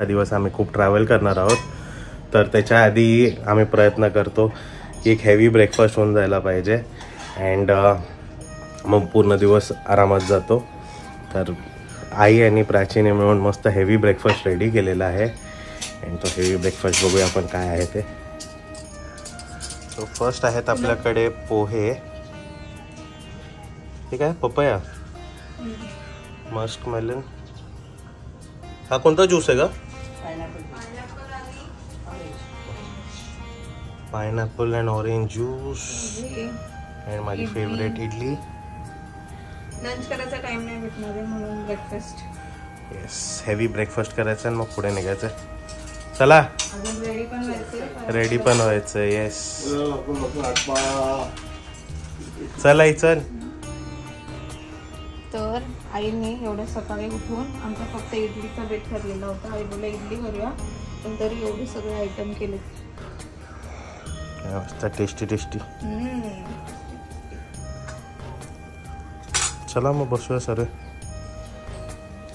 दिवस आम्ही खूप ट्रॅव्हल करणार आहोत, तर त्याच्या आधी आम्ही प्रयत्न करतो की एक हेवी ब्रेकफास्ट होऊन जायला पाहिजे अँड मग पूर्ण दिवस आरामात जातो. तर आई आणि प्राचीने मिळून मस्त हेवी ब्रेकफास्ट रेडी केलेला आहे अँड तो हेवी ब्रेकफास्ट बघूया आपण काय आहे ते. सो फर्स्ट आहेत आपल्याकडे पोहे, ठीक आहे, पपया, मस्क मेलन. हा कोणता ज्यूस आहे का? Pineapple and orange juice and माझी फेवरेट इडली. लंच करायचा टाइम नाही भेटणार आहे म्हणून ब्रेकफास्ट. येस, हेवी ब्रेकफास्ट करायचं आणि मग पुढे निघायचं. चला, रेडी पण व्हायचं. येस, चला चल. तर आईने एवढ्या सकाळी उठून आमचा फक्त इडलीचा बेट ठरलेला होता. आई बोला इडली करूया, पण तरी एवढे सगळे आयटम केले. Tasty tasty. चला मग बसूया sir.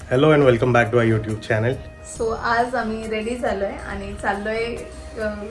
Hello and welcome back to our YouTube channel. So आज आम्ही रेडी झालोय आणि चाललोय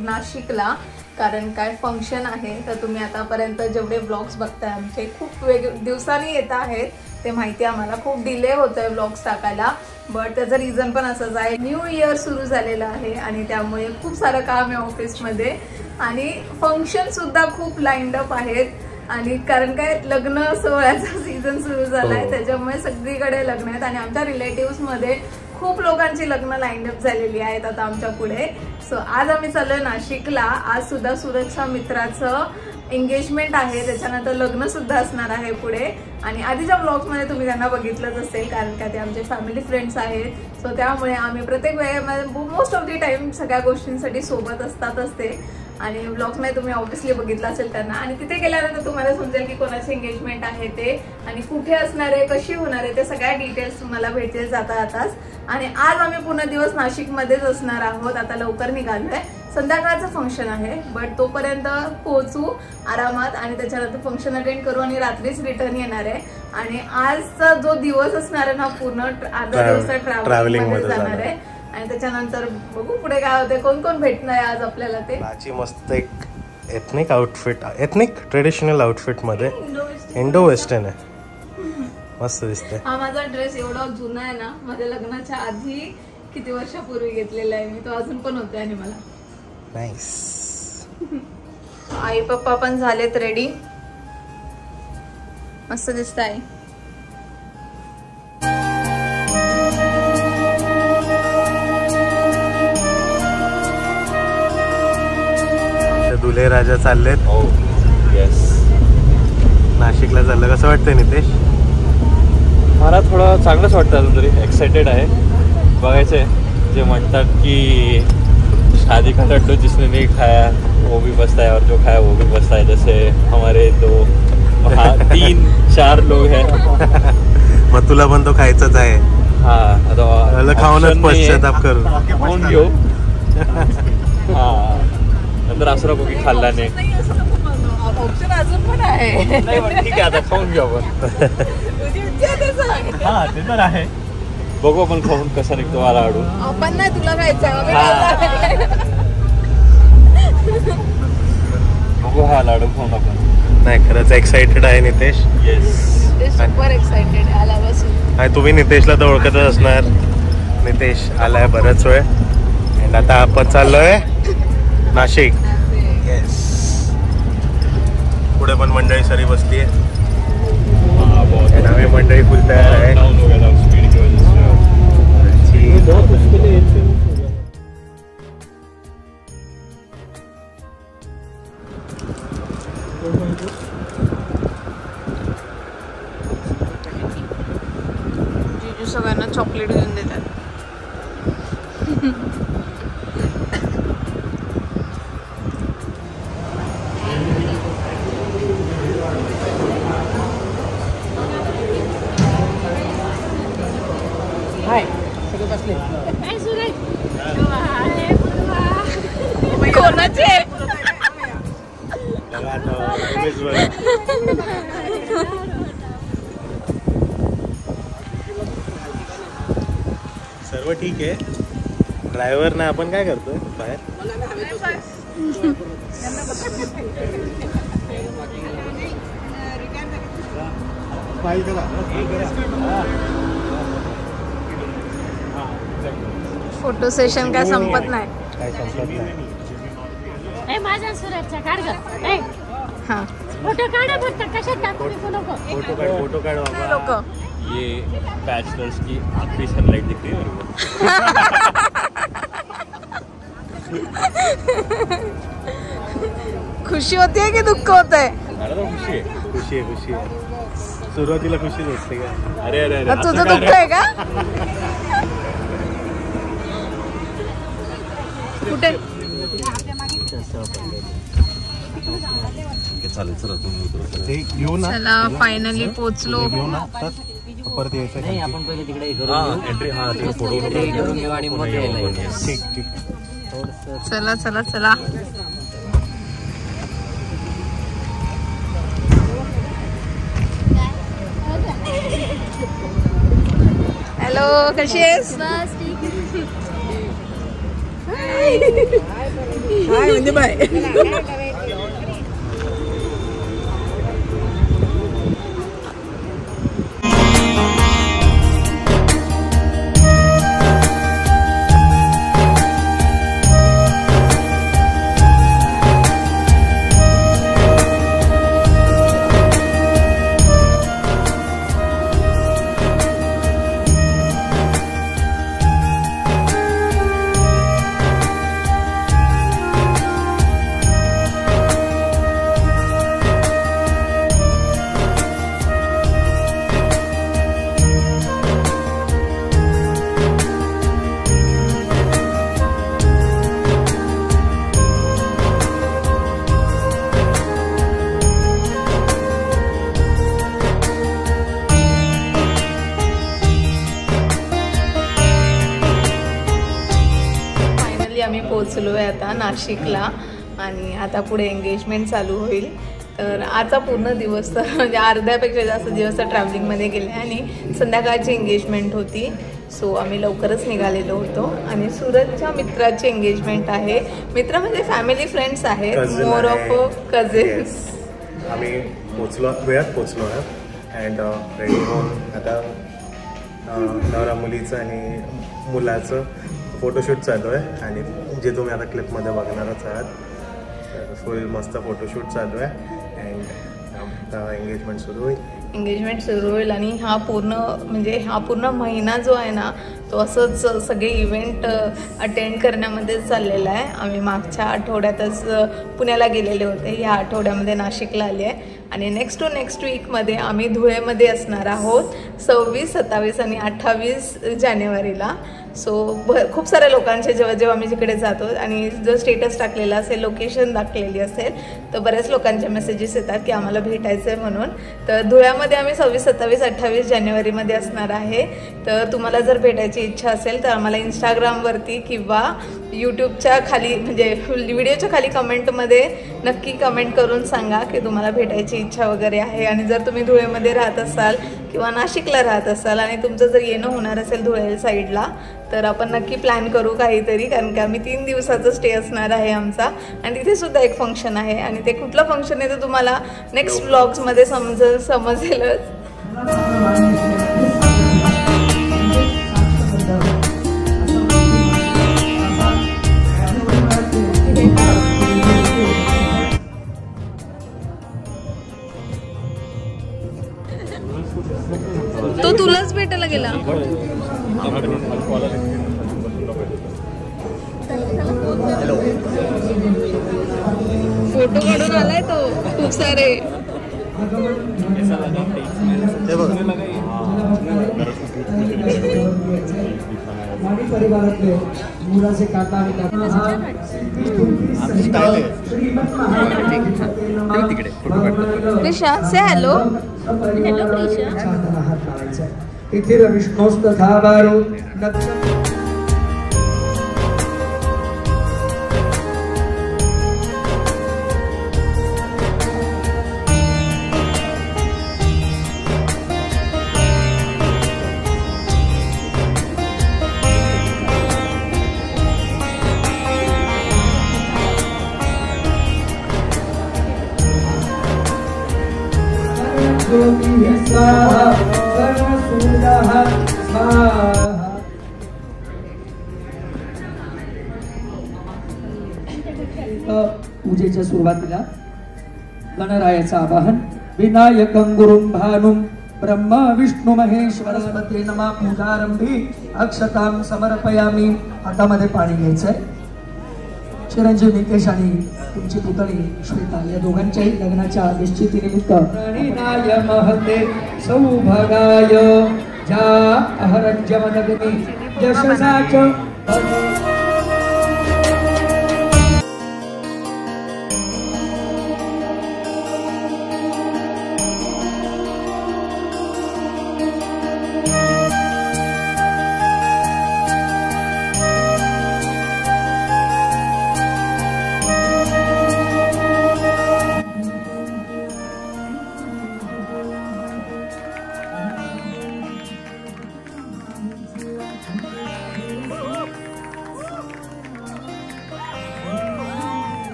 नाशिकला, कारण काय फंक्शन आहे. तर तुम्ही आतापर्यंत जेवढे ब्लॉग्स बघताय आमचे खूप दिवसांनी येत आहेत, ते माहिती आम्हाला. खूप डिले होत आहे ब्लॉग्स टाकायला, बट त्याचं रिझन पण असंच आहे, न्यू इयर सुरू झालेलं आहे आणि त्यामुळे खूप सारं काम आहे ऑफिसमध्ये आणि फंक्शन सुद्धा खूप लाईंड अप आहेत. आणि कारण काय लग्न सोहळ्याचा सीझन सुरू झालाय, त्याच्यामुळे सगळीकडे लग्न आहेत आणि आमच्या रिलेटिव्ह मध्ये खूप लोकांची लग्न लाईन अप झालेली आहेत आता आमच्या पुढे. सो आज आम्ही चाललोय नाशिकला. आज सुद्धा सुरक्षा मित्राचं एंगेजमेंट आहे, त्याच्यानंतर लग्न सुद्धा असणार आहे पुढे. आणि आधीच्या ब्लॉग्स मध्ये तुम्ही त्यांना बघितलंच असेल, कारण का ते आमचे फॅमिली फ्रेंड्स आहेत. सो त्यामुळे आम्ही प्रत्येक वेळेमध्ये मोस्ट ऑफ दी टाइम सगळ्या गोष्टींसाठी सोबत असतातच ते. आणि ब्लॉग्स मध्ये तुम्ही ऑब्व्हियसली बघितलं असेल त्यांना, आणि तिथे गेल्यानंतर तुम्हाला समजेल की कोणाचे एंगेजमेंट आहे ते आणि कुठे असणार आहे, कशी होणार आहे, ते सगळ्या डिटेल्स तुम्हाला भेटतील जाता जाताच. आणि आज आम्ही पूर्ण दिवस नाशिकमध्येच असणार आहोत. आता लवकर निघालोय, संध्याकाळचं फंक्शन आहे, बट तोपर्यंत पोहोचू आरामात आणि त्याच्यानंतर फंक्शन अटेंड करू आणि रात्रीच रिटर्न येणार आहे. आणि आजचा जो दिवस असणार आहे ना, पूर्ण अर्धा दिवस ट्रॅव्हलिंग मध्ये जाणार आहे. आणि त्याच्यानंतर बघू पुढे काय होते, कोण कोण भेटणार आहे आज आपल्याला. ते माझी मस्त एक ethnic outfit, ethnic traditional outfit मध्ये इंडो वेस्टर्न आहे, मस्त दिसते. हा माझा ड्रेस एवढा जुना आहे ना, माझ्या लग्नाच्या आधी किती वर्षापूर्वी घेतलेला आहे मी, तो अजून पण होतोय आणि मला नाईस. आई पप्पा पण झालेत रेडी, मस्त दिसत आहे. दुले राजा चाललेत. येस, नाशिकला चाललं. कसं वाटतंय नितेश? मला थोडं चांगलंच वाटतं, अजून तरी एक्साइटेड आहे. बघायचंय, जे म्हणतात की शादी का लड्डू जिसने नहीं खाया वो भी बसता है और जो खाया वो भी बसता है. जैसे हमारे 3-4 लोग हैं. मग तुला पण तो खायचाच आहे. हा, आता खाऊनच पश्चाताप करू. खाऊन घेऊ. हा, नंतर असं नको की खाल्ला नाही. ऑप्शन अजून पण आहे. ठीक आहे, आता खाऊन घेऊ आपण. हा, ते तर आहे. बघू आपण खाऊन कसा निघतो हा लाडू. आपण नाही, तुला खायचं. बघू हा लाडू खाऊन आपण. नाही, खरंच एक्साइटेड आहे नितेश. येस, सुपर एक्साइटेड आल्यापासून. आणि तुम्ही नितेशला तर ओळखतच असणार. नितेश आलाय बराच वेळ आणि आता आपण चाललोय नाशिक. येस, पुढे पण मंडळी सरी बसली आहे. नवी मंडळी फुल तयार आहे. जीजू सगळ्यांना चॉकलेट घेऊन देतात. हाय, सगळे बसले. कोणाचे? सर्व ठीक आहे. ड्रायव्हर नाही, आपण काय करतोय बाहेर? फोटो सेशन काय संपत नाही. काय संपत नाही. माझा सुरतचा काढ ग. हा फोटो काढा फक्त, कशात टाकू नको. फोटो काढ बाबा. लोक ये बैचलर्स की आखिरी सनलाइट दिख रही है मेरे को. खुशी होतीये की दुःख होत आहे? मला तर खुशी आहे. खुशी आहे. सुरुवातीला खुशीच असते का? अरे अरे अरे तुझं दुःख आहे का? कुठे? चालेल चला तुम्ही उतरा. ते घेऊ ना. चला फायनली पोहोचलो. घेऊ ना तर परत यायचं. नाही आपण पहिले तिकडे एंट्री हा ते फोटो करून घेऊ आणि मग यायला येऊ. ठीक. चला. हॅलो, कशी आहेस? बस ठीक हाय म्हणजे बाय. आम्ही पोचलोय आता नाशिकला आणि आता पुढे एंगेजमेंट चालू होईल. तर आजचा पूर्ण दिवस तर म्हणजे अर्ध्यापेक्षा जास्त दिवस तर ट्रॅव्हलिंगमध्ये गेले आणि संध्याकाळची एंगेजमेंट होती. सो आम्ही लवकरच निघालेलो होतो आणि सुरतच्या मित्राची एंगेजमेंट आहे. मित्र म्हणजे फॅमिली फ्रेंड्स आहेत, मोर ऑफ कझिन्स. आम्ही वेळात पोचलो आहे अँड रेडी होऊन आता नवरा मुलीचं आणि मुलाचं फोटोशूट चालू आहे आणि जे तुम्ही आता क्लिपमध्ये बघणारच आहात. तर फुल मस्त फोटोशूट चालू आहे अँड एंगेजमेंट सुरू होईल. आणि हा पूर्ण महिना जो आहे ना तो असंच सगळे इव्हेंट अटेंड करण्यामध्येच चाललेला आहे. आम्ही मागच्या आठवड्यातच पुण्याला गेलेले होते, ह्या आठवड्यामध्ये नाशिकला आले आहे आणि नेक्स्ट वीकमध्ये आम्ही धुळेमध्ये असणार आहोत 26, 27 आणि 28 जानेवारीला. सो खूप साऱ्या लोकांचे जेव्हा आम्ही जिकडे जातो आणि जो स्टेटस टाकलेला असेल, लोकेशन दाखवलेली असेल, तर बऱ्याच लोकांचे मेसेजेस येतात की आम्हाला भेटायचं आहे म्हणून. तर धुळ्यामध्ये आम्ही 26, 27, 28 जानेवारीमध्ये असणार आहे. तर तुम्हाला जर भेटायची इच्छा असेल तर आम्हाला इंस्टाग्रामवरती किंवा यूट्यूबच्या खाली म्हणजे व्हिडिओच्या खाली कमेंटमध्ये नक्की कमेंट करून सांगा की तुम्हाला भेटायची इच्छा वगैरे आहे. आणि जर तुम्ही धुळेमध्ये राहत असाल किंवा नाशिकला राहत असाल आणि तुमचं जर येणं होणार असेल धुळे साईडला तर आपण नक्की प्लॅन करू काहीतरी, कारण की आम्ही 3 दिवसाचा स्टे असणार आहे आमचा आणि तिथे सुद्धा एक फंक्शन आहे आणि ते कुठलं फंक्शन आहे ते तुम्हाला नेक्स्ट व्लॉग्समध्ये समजेलच. तो तुलाच भेटायला गेला. फोटो काढून आलाय तो खूप सारे. परिवारातले मुलाचे काका आणि प्रिशा से हॅलो. हॅलो प्रिशा. इथे विष्णोस्तथा बारो ज्योतिः स्वाहा कर्णसूर्यः स्वाहा। पूजेच्या सुरुवातीला गणरायाचं आवाहन। विनायकं गुरुं भानुं ब्रह्मा विष्णु महेश्वरस्पते नमः। पूजारंभी अक्षतां समर्पयामी। हातामध्ये पाणी घ्यायचंय। चिरंजीव नितेश आणि तुमची पुतणी श्वेता या दोघांच्याही लग्नाच्या निश्चितीनिमित्त प्रणिनाय महते सौभागाय जा अहरज्यमनगनी यशसाच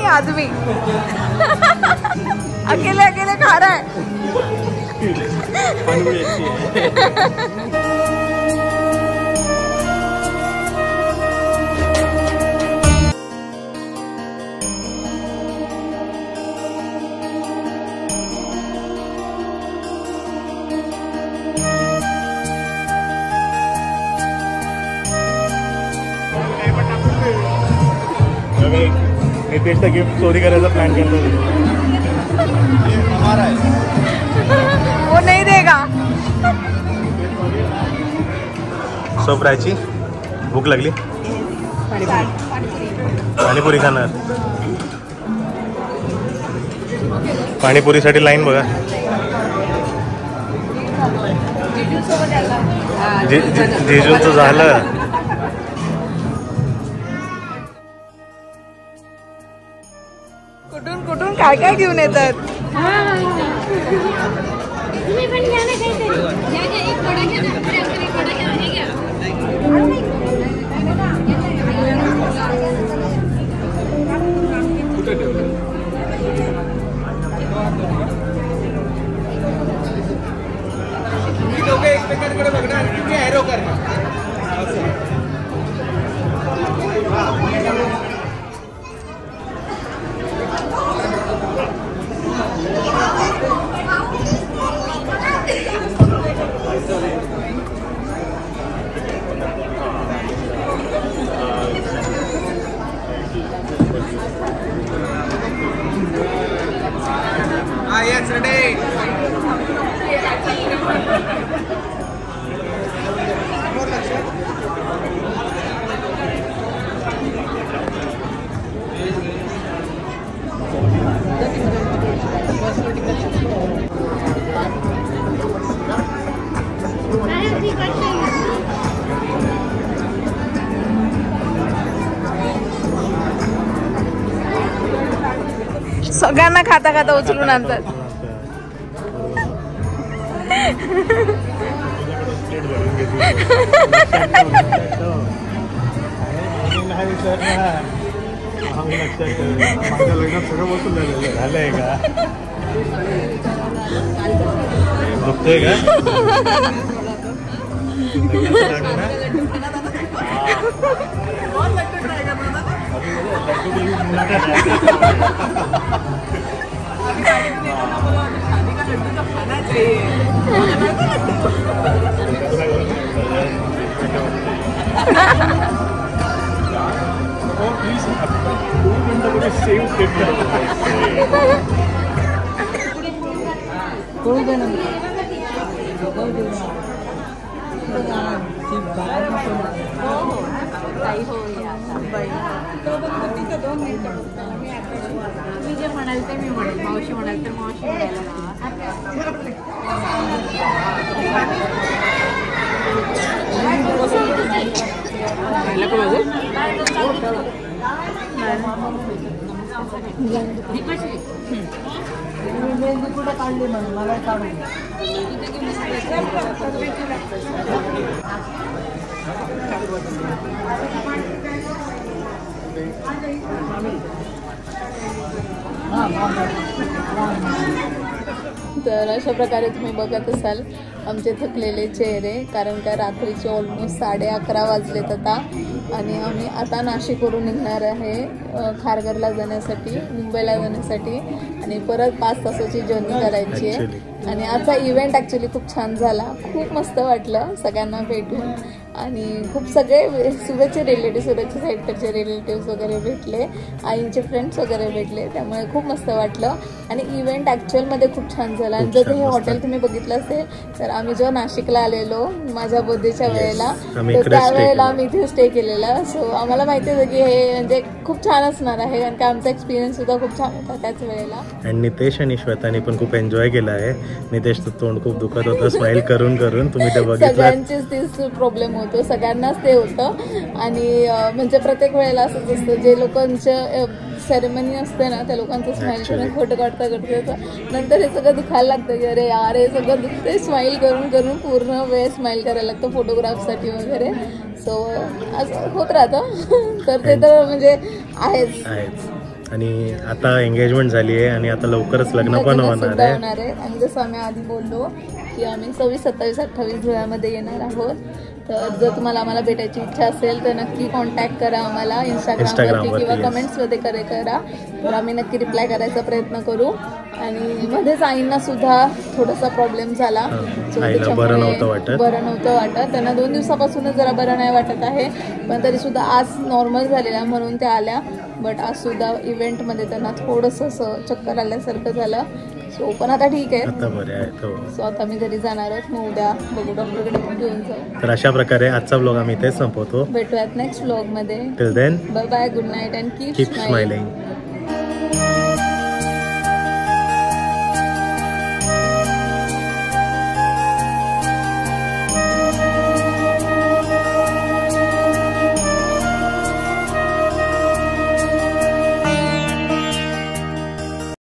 आदमी अकेले अकेले खा रहा है। नितेशचा गिफ्ट चोरी करायचा प्लॅन करतो। वो नहीं देगा। सो प्राची भूक लागली, पाणीपुरी खाणार। पाणीपुरीसाठी लाईन बघा। जिजूंचं झालं। कुठून कुठून काय काय घेऊन येतात। तुम्ही पण घ्या ना काहीतरी। घ्या घ्या, एक वडा घ्या ना। अरे अंकल एक वडा घ्या, हे घ्या। कुठे ठेवलं? तुम्ही दोघे एकमेकांकडे बघणार, तुम्ही एरो करणार। Yes, ready. सगळ्यांना खाता खाता उचलून आणतात. झालंय का बघतोय का मी जे म्हणाल ते मी म्हणेल, मावशी म्हणाल तर मावशी कुठे काढली म्हणून मला काढून तर अशा प्रकारे तुम्ही बघत असाल आमचे थकलेले चेहरे, कारण का रात्रीचे ऑलमोस्ट 11:30 वाजलेत आता आणि आम्ही आता नाशिकवरून निघणार आहे खारघरला जाण्यासाठी, मुंबईला जाण्यासाठी आणि परत 5 तासाची जर्नी करायची आहे. आणि आजचा इव्हेंट ॲक्च्युली खूप छान झाला, खूप मस्त वाटलं सगळ्यांना भेटून आणि खूप सगळे सुरतचे रिलेटिव्ह, सुरतच्या साईडकडचे रिलेटिव्स वगैरे भेटले, आईंचे फ्रेंड्स वगैरे भेटले, त्यामुळे खूप मस्त वाटलं आणि इव्हेंट ॲक्च्युअलमध्ये खूप छान झाला. आणि जर हे हॉटेल तुम्ही बघितलं असेल तर आम्ही जेव्हा नाशिकला आलेलो माझ्या बर्थडेच्या वेळेला, तर त्यावेळेला आम्ही इथे स्टे केलेला. सो आम्हाला माहिती होतं की हे म्हणजे खूप छान असणार आहे, कारण की आमचा एक्सपिरियन्स सुद्धा खूप छान होता त्याच वेळेला. आणि नितेश आणि श्वेतानी पण खूप एन्जॉय केला आहे. नितेशचं तोंड खूप दुखत होतं स्माइल करून करून, तुम्ही ते बघितलं. सगळ्यांचीच तीच प्रॉब्लेम होतो, सगळ्यांनाच ते होतं आणि म्हणजे प्रत्येक वेळेला असंच असतं, जे लोकांचं सेरेमनी असते ना त्या लोकांचं स्माइल करून फोटो काढता नंतर हे सगळं दुखायला लागतं की अरे यार हे सगळं दुखते. स्माइल करून करून पूर्ण वेळ स्माइल करायला लागतं फोटोग्राफसाठी वगैरे. सो असं होत राहतं. तर ते तर म्हणजे आहेच. आणि आता एंगेजमेंट झाली आहे आणि आता लवकरच लग्न पण होणार आहे. आणि जसं आम्ही आधी बोललो की आम्ही 26, 27, 28 धुळ्यामध्ये येणार आहोत. तर जर तुम्हाला आम्हाला भेटायची इच्छा असेल तर नक्की कॉन्टॅक्ट करा आम्हाला इंस्टाग्रामवरती किंवा कमेंट्समध्ये करा. तर आम्ही नक्की रिप्लाय करायचा प्रयत्न करू. आणि मध्येच आईंना सुद्धा थोडासा प्रॉब्लेम झाला, बरं नव्हतं वाटत. त्यांना 2 दिवसापासूनच जरा बरं नाही वाटत आहे, पण तरी सुद्धा आज नॉर्मल झालेला म्हणून त्या आल्या. बट आज सुद्धा इव्हेंटमध्ये त्यांना थोडंसं असं चक्कर आल्यासारखं झालं. सो पण आता ठीक आहे, आता बरे आहे. सो आता मी घरी जाणार आहोत, मग उद्या बघू डॉक्टरकडे पण घेऊन जाऊ. तर अशा प्रकारे आजचा ब्लॉग आम्ही इथेच संपवतो. भेटूयात नेक्स्ट ब्लॉग मध्ये. Till then bye bye, good night and keep smiling.